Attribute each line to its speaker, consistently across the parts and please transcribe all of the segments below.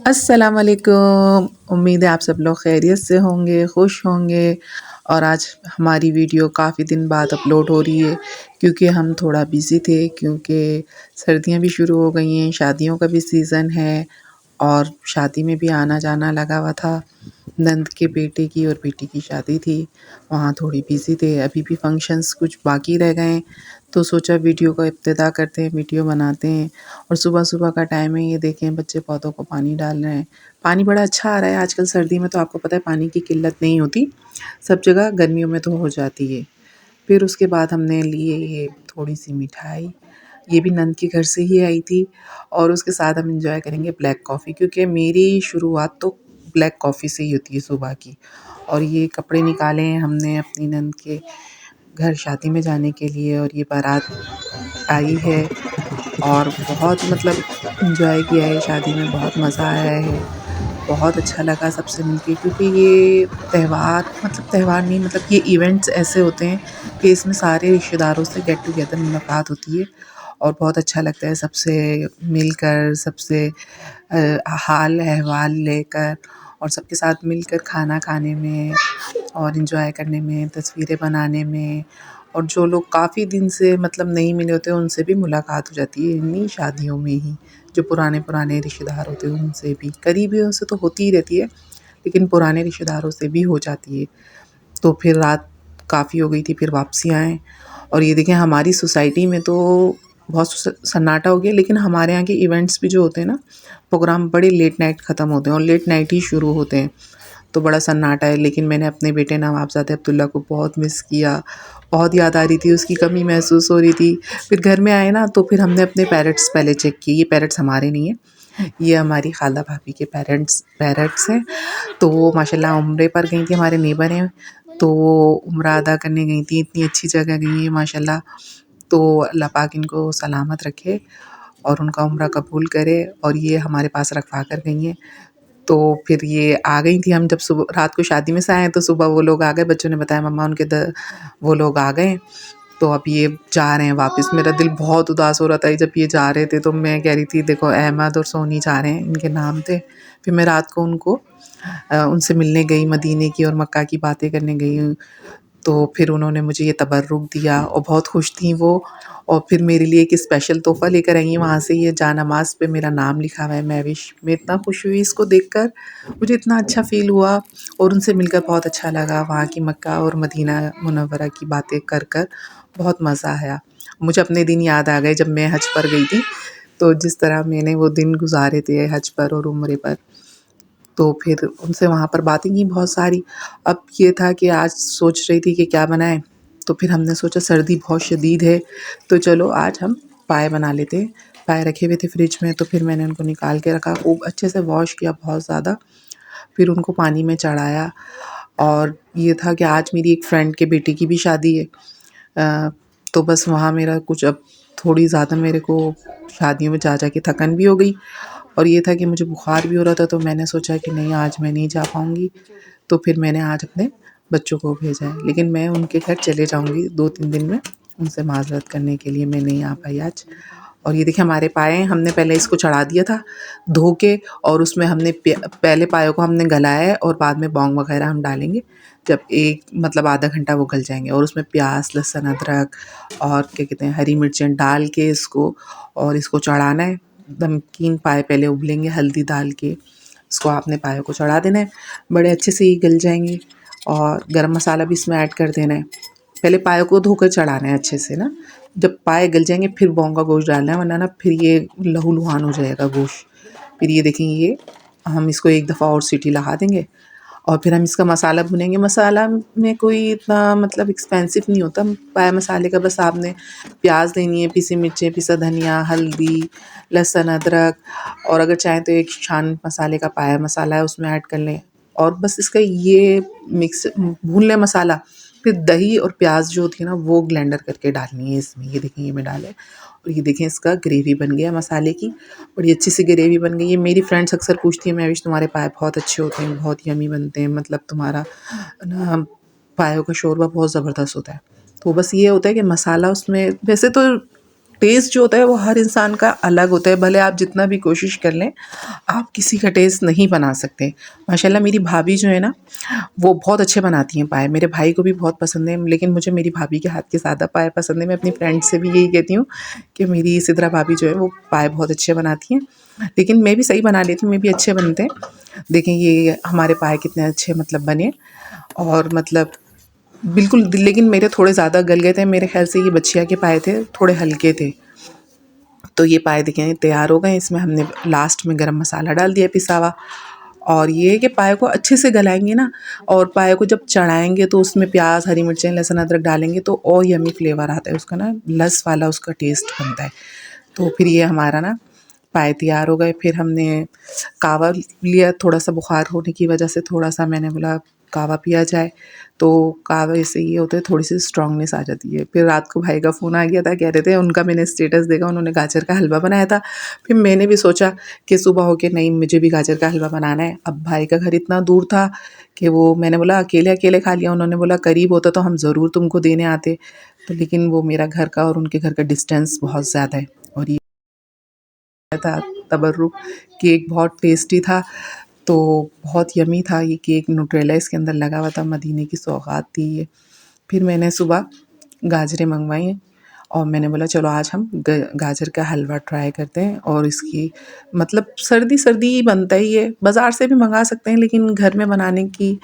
Speaker 1: अस्सलाम वालेकुम। उम्मीद है आप सब लोग खैरियत से होंगे, खुश होंगे। और आज हमारी वीडियो काफ़ी दिन बाद अपलोड हो रही है क्योंकि हम थोड़ा बिज़ी थे, क्योंकि सर्दियां भी शुरू हो गई हैं, शादियों का भी सीज़न है और शादी में भी आना जाना लगा हुआ था। नंद के बेटे की और बेटी की शादी थी, वहाँ थोड़ी बिज़ी थे। अभी भी फंक्शंस कुछ बाकी रह गए हैं, तो सोचा वीडियो का इब्तिदा करते हैं, वीडियो बनाते हैं। और सुबह-सुबह का टाइम है, ये देखें बच्चे पौधों को पानी डाल रहे हैं। पानी बड़ा अच्छा आ रहा है आजकल सर्दी में, तो आपको पता है पानी की किल्लत नहीं होती, सब जगह गर्मियों में तो हो जाती है। फिर उसके बाद हमने लिए ये थोड़ी-सी मिठाई, ये भी नंद के घर से ही आई थी। और उसके साथ हम एंजॉय करेंगे ब्लैक कॉफ़ी, क्योंकि मेरी शुरुआत तो ब्लैक कॉफ़ी से ही होती है सुबह की। और ये कपड़े निकाले हैं हमने अपनी नंद के घर शादी में जाने के लिए, और ये बारात आई है और बहुत मतलब एंजॉय किया है शादी में, बहुत मज़ा आया है। बहुत अच्छा लगा सबसे मिलके, क्योंकि ये त्योहार मतलब त्योहार नहीं, मतलब ये इवेंट्स ऐसे होते हैं कि इसमें सारे रिश्तेदारों से गेट टुगेदर मुलाकात होती है और बहुत अच्छा लगता है सबसे मिलकर, सबसे हाल अहवाल लेकर और सबके साथ मिलकर खाना खाने में और एंजॉय करने में, तस्वीरें बनाने में। और जो लोग काफ़ी दिन से मतलब नहीं मिले होते हैं, उनसे भी मुलाकात हो जाती है इन्हीं शादियों में ही। जो पुराने-पुराने रिश्तेदार होते हैं उनसे भी, करीबियों से तो होती ही रहती है, लेकिन पुराने रिश्तेदारों से भी हो जाती है। तो फिर रात काफ़ी हो गई थी, फिर वापसी आए। और ये देखें हमारी सोसाइटी में तो बहुत सन्नाटा हो गया, लेकिन हमारे यहाँ के इवेंट्स भी जो होते हैं ना, प्रोग्राम बड़े लेट नाइट ख़त्म होते हैं और लेट नाइट ही शुरू होते हैं, तो बड़ा सन्नाटा है। लेकिन मैंने अपने बेटे नवाबज़ादे अब्दुल्ला को बहुत मिस किया, बहुत याद आ रही थी, उसकी कमी महसूस हो रही थी। फिर घर में आए ना, तो फिर हमने अपने पैरट्स पहले चेक किए। ये पैरट्स हमारे नहीं हैं, ये हमारी खाला भाभी के पैरट्स हैं। तो वो माशाल्लाह उम्रे पर गई थी, हमारे नेबर हैं, तो वो उम्रा अदा करने गई थी। इतनी अच्छी जगह गई हैं माशाल्लाह, तो अल्लाह पाक इनको सलामत रखे और उनका उम्रा कबूल करे। और ये हमारे पास रखवा कर गई हैं। तो फिर ये आ गई थी, हम जब सुबह रात को शादी में से आए तो सुबह वो लोग आ गए, बच्चों ने बताया मम्मा उनके वो लोग आ गए। तो अब ये जा रहे हैं वापस। मेरा दिल बहुत उदास हो रहा था जब ये जा रहे थे, तो मैं कह रही थी देखो अहमद और सोनी जा रहे हैं, इनके नाम थे। फिर मैं रात को उनको उनसे मिलने गई, मदीने की और मक्का की बातें करने गई। तो फिर उन्होंने मुझे ये तबर्रुक दिया और बहुत खुश थीं वो। और फिर मेरे लिए एक स्पेशल तोहफ़ा लेकर आई हैं वहाँ से, ये जानमाज़ पे मेरा नाम लिखा हुआ है महविश। मैं इतना खुश हुई इसको देखकर, मुझे इतना अच्छा फ़ील हुआ और उनसे मिलकर बहुत अच्छा लगा। वहाँ की मक्का और मदीना मुनव्वरा की बातें कर कर बहुत मज़ा आया। मुझे अपने दिन याद आ गए जब मैं हज पर गई थी, तो जिस तरह मैंने वो दिन गुज़ारे थे हज पर और उम्रे पर। तो फिर उनसे वहाँ पर बातें की बहुत सारी। अब ये था कि आज सोच रही थी कि क्या बनाएँ, तो फिर हमने सोचा सर्दी बहुत शदीद है, तो चलो आज हम पाए बना लेते हैं। पाए रखे हुए थे फ्रिज में, तो फिर मैंने उनको निकाल के रखा, खूब अच्छे से वॉश किया बहुत ज़्यादा, फिर उनको पानी में चढ़ाया। और ये था कि आज मेरी एक फ्रेंड के बेटे की भी शादी है। तो बस वहाँ मेरा कुछ अब थोड़ी ज़्यादा मेरे को शादियों में जा के थकन भी हो गई और ये था कि मुझे बुखार भी हो रहा था, तो मैंने सोचा कि नहीं आज मैं नहीं जा पाऊँगी। तो फिर मैंने आज अपने बच्चों को भेजा है, लेकिन मैं उनके घर चले जाऊँगी 2-3 दिन में, उनसे माज़रत करने के लिए मैं नहीं आ पाई आज। और ये देखिए हमारे पाए हैं, हमने पहले इसको चढ़ा दिया था धो के, और उसमें हमने पहले पायों को हमने गलाया है और बाद में बौंग वगैरह हम डालेंगे जब एक मतलब आधा घंटा वो गल जाएँगे। और उसमें प्याज़, लहसुन, अदरक और क्या कहते हैं हरी मिर्चें डाल के इसको और इसको चढ़ाना है। नमकीन पाए पहले उबलेंगे हल्दी डाल के, इसको आपने पायों को चढ़ा देना है, बड़े अच्छे से ये गल जाएँगे। और गरम मसाला भी इसमें ऐड कर देना है। पहले पायों को धोकर चढ़ाना है अच्छे से ना, जब पाए गल जाएँगे फिर बौंग का गोश्त डालना है, वरना ना फिर ये लहूलुहान हो जाएगा गोश्त। फिर ये देखेंगे ये हम इसको एक दफ़ा और सीटी लगा देंगे और फिर हम इसका मसाला भुनेंगे। मसाला में कोई इतना मतलब एक्सपेंसिव नहीं होता पाया मसाले का, बस आपने प्याज़ लेनी है, पिसी मिर्चें, पिसा धनिया, हल्दी, लहसुन, अदरक, और अगर चाहें तो एक शान मसाले का पाया मसाला है उसमें ऐड कर लें और बस इसका ये मिक्स भून लें मसाला। फिर दही और प्याज़ जो होती है ना वो ब्लेंडर करके डालनी है इसमें। ये देखें ये मैं डाले और ये देखें इसका ग्रेवी बन गया मसाले की, बड़ी अच्छी सी ग्रेवी बन गई है। मेरी फ्रेंड्स अक्सर पूछती हैं महविश तुम्हारे पाए बहुत अच्छे होते हैं, बहुत यम्मी बनते हैं, मतलब तुम्हारा ना पायों का शोरबा बहुत ज़बरदस्त होता है। तो बस ये होता है कि मसाला उसमें वैसे तो टेस्ट जो होता है वो हर इंसान का अलग होता है, भले आप जितना भी कोशिश कर लें, आप किसी का टेस्ट नहीं बना सकते। माशाल्लाह मेरी भाभी जो है ना, वो बहुत अच्छे बनाती हैं पाए। मेरे भाई को भी बहुत पसंद है, लेकिन मुझे मेरी भाभी के हाथ के ज़्यादा पाए पसंद है। मैं अपनी फ्रेंड से भी यही कहती हूँ कि मेरी सिद्रा भाभी जो है वो पाए बहुत अच्छे बनाती हैं। लेकिन मैं भी सही बना लेती हूँ, मैं भी अच्छे बनते हैं। देखें ये हमारे पाए कितने अच्छे मतलब बने, और मतलब बिल्कुल, लेकिन मेरे थोड़े ज़्यादा गल गए थे। मेरे ख़्याल से ये बछिया के पाए थे, थोड़े हल्के थे। तो ये पाए देखें तैयार हो गए। इसमें हमने लास्ट में गरम मसाला डाल दिया पिसा हुआ, और ये है कि पाए को अच्छे से गलाएंगे ना, और पाए को जब चढ़ाएंगे तो उसमें प्याज, हरी मिर्चें, लहसुन, अदरक डालेंगे तो और यमी फ्लेवर आता है उसका ना, लस वाला उसका टेस्ट बनता है। तो फिर ये हमारा ना पाए तैयार हो गए। फिर हमने कावा लिया, थोड़ा सा बुखार होने की वजह से थोड़ा सा मैंने बोला कावा पिया जाए, तो कावे से ये होता है थोड़ी सी स्ट्रांगनेस आ जाती है। फिर रात को भाई का फ़ोन आ गया था, कह रहे थे उनका मैंने स्टेटस देखा, उन्होंने गाजर का हलवा बनाया था। फिर मैंने भी सोचा कि सुबह हो के नहीं मुझे भी गाजर का हलवा बनाना है। अब भाई का घर इतना दूर था कि वो, मैंने बोला अकेले अकेले खा लिया, उन्होंने बोला करीब होता तो हम ज़रूर तुमको देने आते। तो लेकिन वो मेरा घर का और उनके घर का डिस्टेंस बहुत ज़्यादा है। और ये था तबर्रुक केक, बहुत टेस्टी था। तो बहुत यमी था ये केक, न्यूट्रेला इसके अंदर लगा हुआ था, मदीने की सौगात थी ये। फिर मैंने सुबह गाजरें मंगवाई, और मैंने बोला चलो आज हम गाजर का हलवा ट्राई करते हैं। और इसकी मतलब सर्दी सर्दी ही बनता है ये, बाज़ार से भी मंगा सकते हैं, लेकिन घर में बनाने की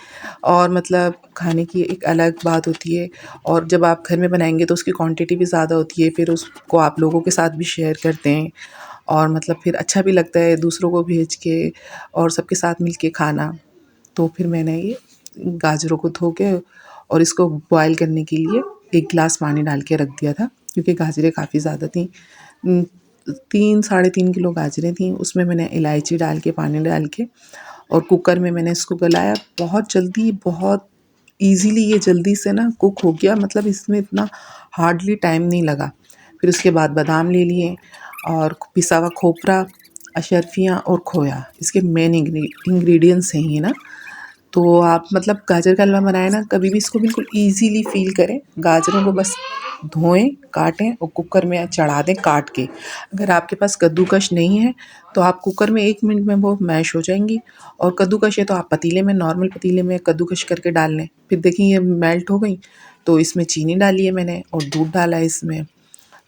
Speaker 1: और मतलब खाने की एक अलग बात होती है। और जब आप घर में बनाएंगे तो उसकी क्वांटिटी भी ज़्यादा होती है, फिर उसको आप लोगों के साथ भी शेयर करते हैं, और मतलब फिर अच्छा भी लगता है दूसरों को भेज के और सबके साथ मिल के खाना। तो फिर मैंने ये गाजरों को धो के और इसको बॉयल करने के लिए 1 गिलास पानी डाल के रख दिया था, क्योंकि गाजरें काफ़ी ज़्यादा थीं। 3 साढ़े 3 किलो गाजरें थीं, उसमें मैंने इलायची डाल के, पानी डाल के, और कुकर में मैंने इसको गलाया। बहुत जल्दी, बहुत ईज़िली ये जल्दी से ना कुक हो गया, मतलब इसमें इतना हार्डली टाइम नहीं लगा। फिर उसके बाद बादाम ले लिए, और पिसा हुआ खोपरा, अशर्फियाँ और खोया, इसके मेन इंग्रेडिएंट्स हैं ये ना। तो आप मतलब गाजर का हलवा बनाएं ना, कभी भी इसको बिल्कुल ईज़िली फ़ील करें। गाजरों को बस धोएं, काटें और कुकर में चढ़ा दें काट के। अगर आपके पास कद्दूकस नहीं है तो आप कुकर में 1 मिनट में वो मैश हो जाएंगी, और कद्दूकस है तो आप पतीले में, नॉर्मल पतीले में कद्दूकस करके डाल लें। फिर देखिए ये मेल्ट हो गई, तो इसमें चीनी डाली है मैंने और दूध डाला है इसमें।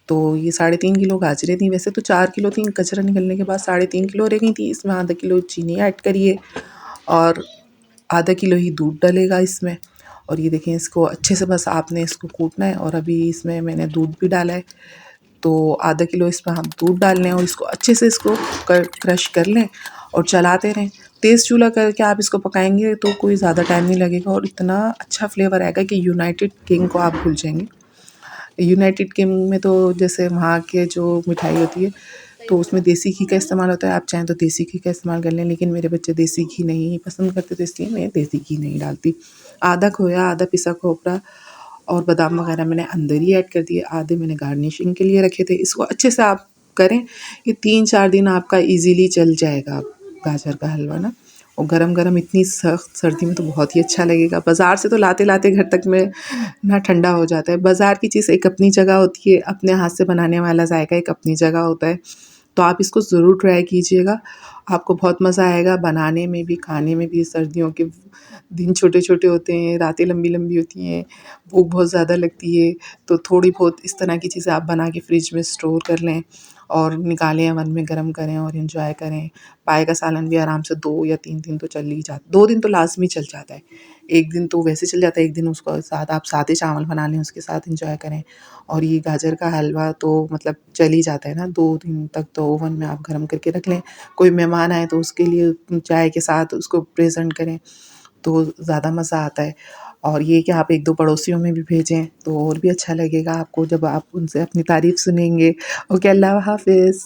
Speaker 1: तो ये 3.5 किलो गाजरें थी, वैसे तो 4 किलो थी, कचरा निकलने के बाद 3.5 किलो रह गई थी। इसमें आधा किलो चीनी ऐड करिए, और आधा किलो ही दूध डलेगा इसमें। और ये देखें, इसको अच्छे से बस आपने इसको कूटना है, और अभी इसमें मैंने दूध भी डाला है, तो आधा किलो इसमें हम दूध डाल लें, और इसको अच्छे से इसको क्रश कर लें और चलाते रहें। तेज़ चूल्हा करके आप इसको पकाएंगे तो कोई ज़्यादा टाइम नहीं लगेगा, और इतना अच्छा फ्लेवर आएगा कि यूनाइटेड किंग को आप भूल जाएंगे। यूनाइटेड किंग में तो जैसे वहाँ के जो मिठाई होती है तो उसमें देसी घी का इस्तेमाल होता है, आप चाहें तो देसी घी का इस्तेमाल कर लें, लेकिन मेरे बच्चे देसी घी नहीं पसंद करते, तो इसलिए मैं देसी घी नहीं डालती। आधा खोया, आधा पिसा खोपरा और बादाम वगैरह मैंने अंदर ही ऐड कर दिए, आधे मैंने गार्निशिंग के लिए रखे थे। इसको अच्छे से आप करें, ये 3-4 दिन आपका ईज़िली चल जाएगा गाजर का हलवा ना। और गरम-गरम इतनी सख्त सर्दी में तो बहुत ही अच्छा लगेगा। बाज़ार से तो लाते-लाते घर तक में ना ठंडा हो जाता है। बाज़ार की चीज़ एक अपनी जगह होती है, अपने हाथ से बनाने वाला ज़ायका एक अपनी जगह होता है। तो आप इसको ज़रूर ट्राई कीजिएगा, आपको बहुत मज़ा आएगा बनाने में भी, खाने में भी। सर्दियों के दिन छोटे-छोटे होते हैं, रातें लंबी-लंबी होती हैं, भूख बहुत ज़्यादा लगती है, तो थोड़ी बहुत इस तरह की चीज़ें आप बना के फ्रिज में स्टोर कर लें और निकालें, ओवन में गरम करें और एन्जॉय करें। पाए का सालन भी आराम से 2 या 3 दिन तो चल ही जाता, 2 दिन तो लाज़मी चल जाता है। 1 दिन तो वैसे चल जाता है, 1 दिन उसको साथ आप सादे चावल बना लें, उसके साथ एन्जॉय करें। और ये गाजर का हलवा तो मतलब चल ही जाता है ना, 2 दिन तक तो ओवन में आप गरम करके रख लें। कोई मेहमान आए तो उसके लिए चाय के साथ उसको प्रेज़ेंट करें, तो ज़्यादा मज़ा आता है। और ये कि आप 1-2 पड़ोसियों में भी भेजें तो और भी अच्छा लगेगा आपको, जब आप उनसे अपनी तारीफ़ सुनेंगे। ओके, अल्लाह हाफ़िज़।